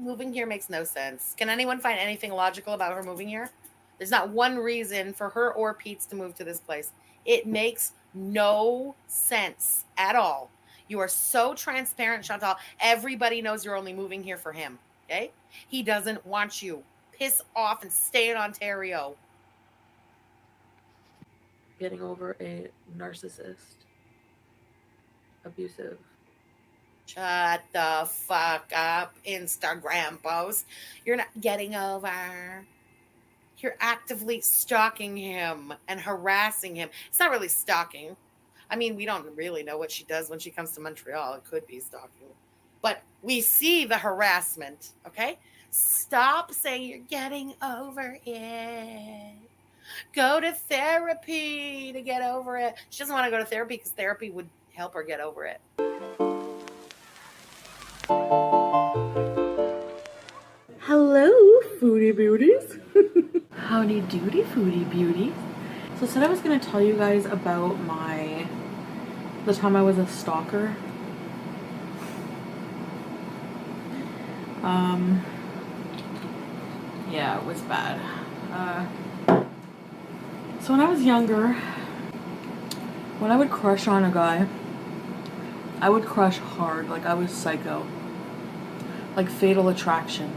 Moving here makes no sense. Can anyone find anything logical about her moving here? There's not one reason for her or Pete's to move to this place. It makes no sense at all. You are so transparent, Chantal. Everybody knows you're only moving here for him. Okay? He doesn't want you. Piss off and stay in Ontario. Getting over a narcissist. Abusive. Shut the fuck up, Instagram post. You're not getting over. You're actively stalking him and harassing him. It's not really stalking. I mean, we don't really know what she does when she comes to Montreal. It could be stalking. But we see the harassment, okay? Stop saying you're getting over it. Go to therapy to get over it. She doesn't want to go to therapy because therapy would help her get over it. Hello, foodie beauties. Howdy doody, foodie beauties. So I said I was going to tell you guys about the time I was a stalker. Yeah, it was bad. So when I was younger, when I would crush on a guy, I would crush hard, like I was psycho. Like Fatal Attraction.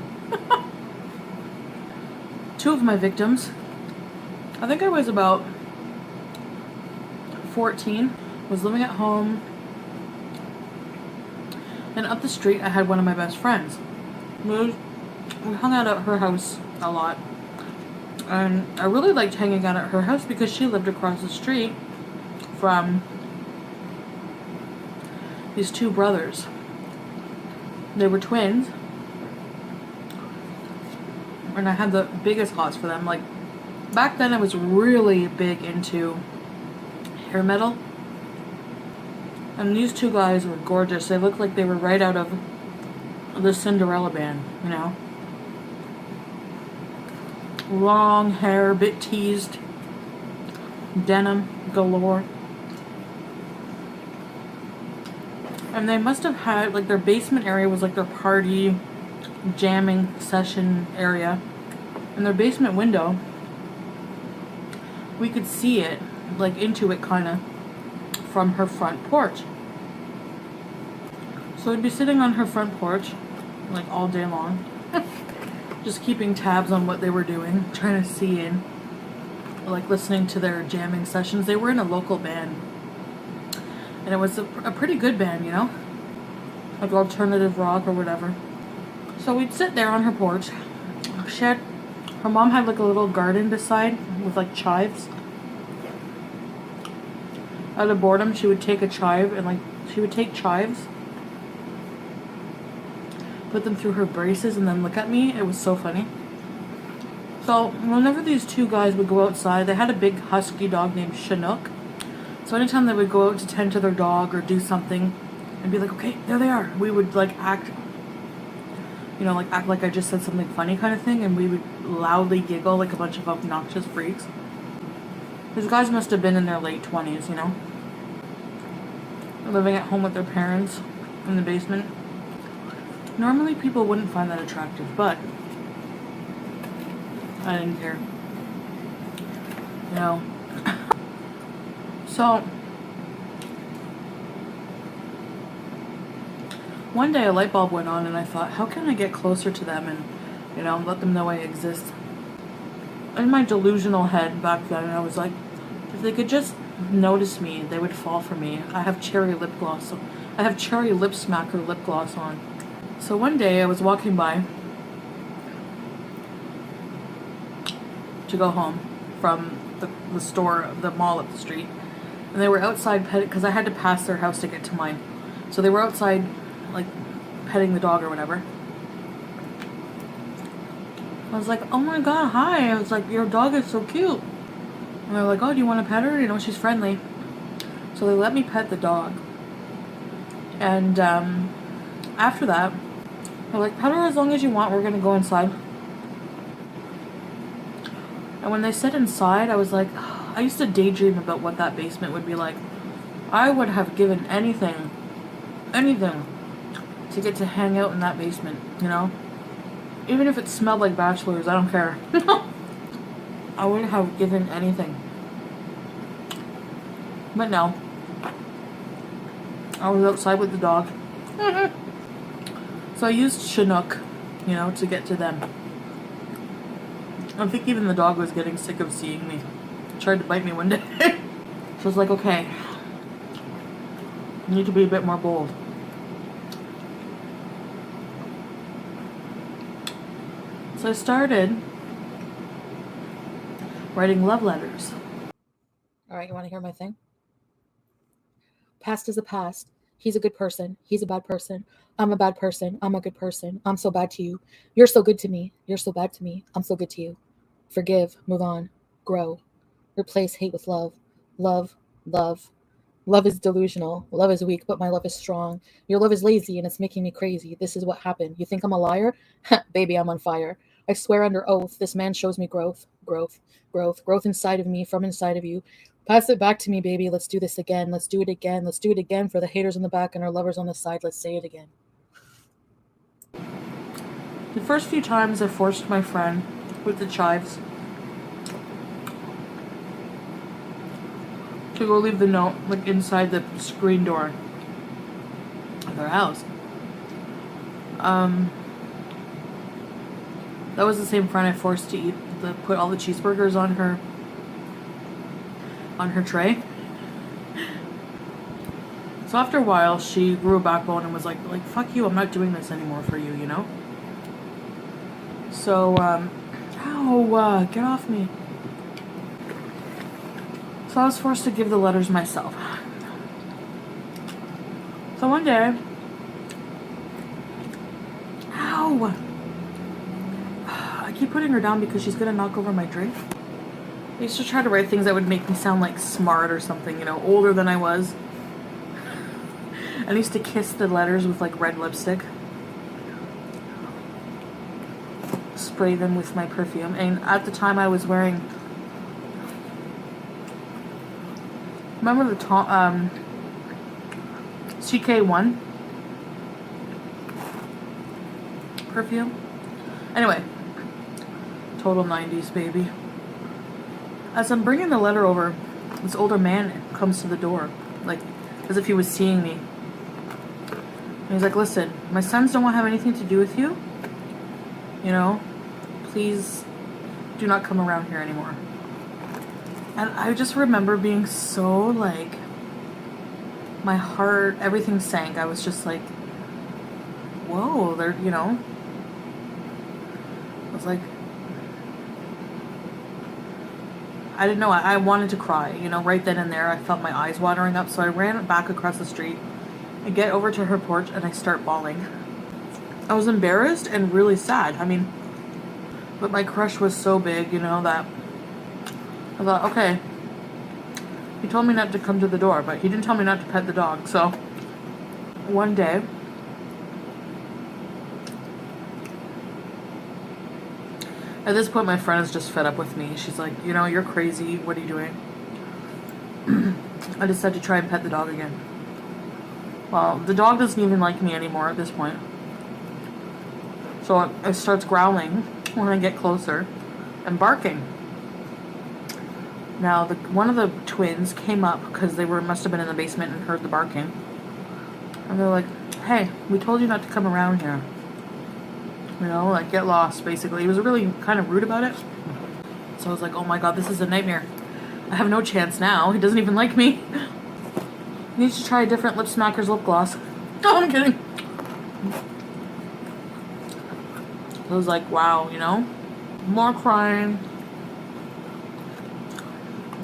Two of my victims, I think I was about 14, was living at home, and up the street I had one of my best friends. We hung out at her house a lot, and I really liked hanging out at her house because she lived across the street from these two brothers. They were twins, and I had the biggest hots for them. Like, back then I was really big into hair metal, and these two guys were gorgeous. They looked like they were right out of the Cinderella band, you know? Long hair, a bit teased, denim galore. And they must have had, like, their basement area was like their party jamming session area. And their basement window, we could see it, like, into it kind of from her front porch. So I'd be sitting on her front porch like all day long, just keeping tabs on what they were doing, trying to see in, like listening to their jamming sessions. They were in a local band, and it was a pretty good band, you know, like alternative rock or whatever. So we'd sit there on her porch. Her mom had like a little garden beside with like chives. Out of boredom, she would take a chive and she would take chives, put them through her braces, and then look at me. It was so funny. So whenever these two guys would go outside, they had a big husky dog named Chinook. So anytime they would go out to tend to their dog or do something, and be like, okay, there they are. We would like act like I just said something funny kind of thing, and we would loudly giggle like a bunch of obnoxious freaks. These guys must have been in their late 20s, you know? Living at home with their parents in the basement. Normally people wouldn't find that attractive, but I didn't care. You know? So one day a light bulb went on, and I thought, how can I get closer to them and, you know, let them know I exist? In my delusional head back then, I was like, if they could just notice me, they would fall for me. I have cherry lip smacker lip gloss on. So one day I was walking by to go home from the store, the mall up the street, and they were outside petting, because I had to pass their house to get to mine. So they were outside, like, petting the dog or whatever. I was like, oh my god, hi. I was like, your dog is so cute. And they're like, oh, do you want to pet her? You know, she's friendly. So they let me pet the dog. And after that, they're like, pet her as long as you want. We're going to go inside. And when they said inside, I was like, I used to daydream about what that basement would be like. I would have given anything to get to hang out in that basement, you know? Even if it smelled like Bachelors, I don't care. I wouldn't have given anything. But no. I was outside with the dog. So I used Chinook, to get to them. I think even the dog was getting sick of seeing me. It tried to bite me one day. So I was like, okay, you need to be a bit more bold. So I started writing love letters. All right, you want to hear my thing? Past is a past. He's a good person. He's a bad person. I'm a bad person. I'm a good person. I'm so bad to you. You're so good to me. You're so bad to me. I'm so good to you. Forgive, move on, grow. Replace hate with love. Love, love. Love is delusional. Love is weak, but my love is strong. Your love is lazy and it's making me crazy. This is what happened. You think I'm a liar? Baby, I'm on fire. I swear under oath, this man shows me growth, growth, growth, growth inside of me, from inside of you. Pass it back to me, baby. Let's do this again. Let's do it again. Let's do it again for the haters in the back and our lovers on the side. Let's say it again. The first few times I forced my friend with the chives to go leave the note inside the screen door of their house. That was the same friend I forced to put all the cheeseburgers on her tray. So after a while, she grew a backbone and was like, fuck you, I'm not doing this anymore for you, So, get off me. So I was forced to give the letters myself. So one day, I keep putting her down because she's gonna knock over my drink. I used to try to write things that would make me sound like smart or something, older than I was. I used to kiss the letters with red lipstick. Spray them with my perfume. And at the time I was wearing, remember the CK1 perfume? Anyway, total 90s baby. As I'm bringing the letter over, this older man comes to the door, as if he was seeing me. And he's like, listen, my sons don't want to have anything to do with you. Please do not come around here anymore. And I just remember being so my heart, everything sank. I was just like, whoa, they're, I was like, I didn't know. I wanted to cry, right then and there. I felt my eyes watering up. So I ran back across the street. I get over to her porch and I start bawling. I was embarrassed and really sad. But my crush was so big, that I thought, okay, he told me not to come to the door, but he didn't tell me not to pet the dog. So one day, at this point, my friend is just fed up with me. She's like, you're crazy. What are you doing? I decided to try and pet the dog again. Well, the dog doesn't even like me anymore at this point. So it starts growling when I get closer and barking. Now, one of the twins came up because they must have been in the basement and heard the barking. And they're like, hey, we told you not to come around here. Get lost, basically. He was really kind of rude about it. So I was like, oh my god, this is a nightmare. I have no chance now. He doesn't even like me. He needs to try a different Lip Smackers lip gloss. Oh, I'm kidding. I was like, wow, more crying.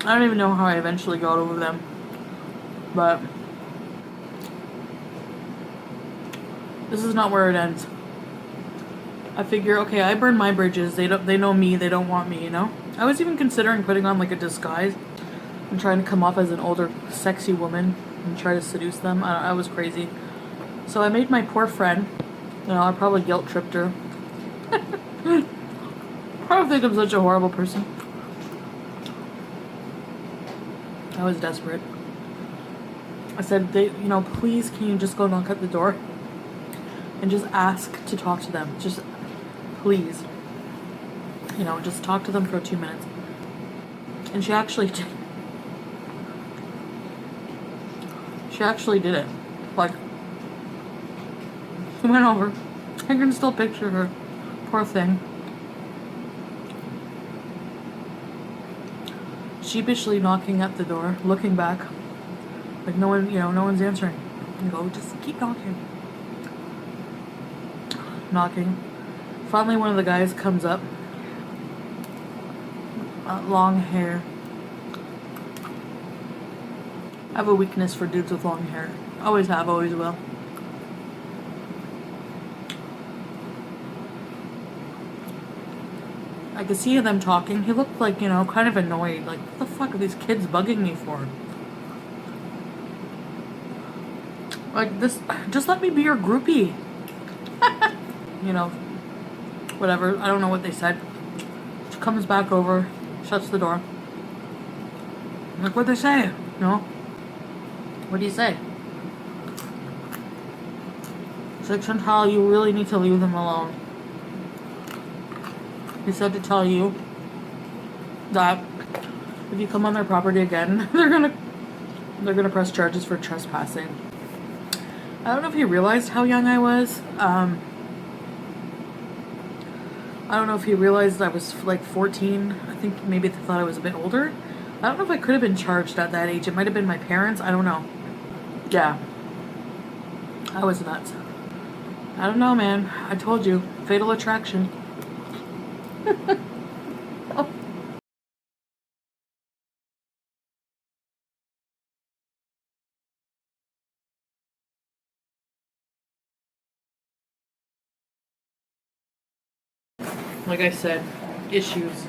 I don't even know how I eventually got over them. But this is not where it ends. I figure, okay, I burn my bridges. They know me. They don't want me, I was even considering putting on a disguise and trying to come off as an older, sexy woman and try to seduce them. I was crazy. So I made my poor friend, I probably guilt tripped her. I think I'm such a horrible person. I was desperate. I said, please can you just go knock at the door and just ask to talk to them. Just please, you know, just talk to them for 2 minutes. And she actually did. She actually did it. Like, she went over. I can still picture her. Poor thing. Sheepishly knocking at the door, looking back. Like no one, you know, no one's answering. You go, just keep knocking. Knocking. Finally, one of the guys comes up. Long hair. I have a weakness for dudes with long hair. Always have, always will. I could see them talking. He looked like, you know, kind of annoyed. Like, what the fuck are these kids bugging me for? Like, this, just let me be your groupie. You know, whatever. I don't know what they said. She comes back over, shuts the door. I'm like, what'd they say? You know? What do you say? She's like, Chantal, you really need to leave them alone. He said to tell you that if you come on their property again, they're gonna press charges for trespassing. I don't know if he realized how young I was. I don't know if he realized I was like 14. I think maybe they thought I was a bit older. I don't know if I could have been charged at that age. It might have been my parents. I don't know. Yeah. I was nuts. I don't know, man. I told you. Fatal attraction. Like I said, issues.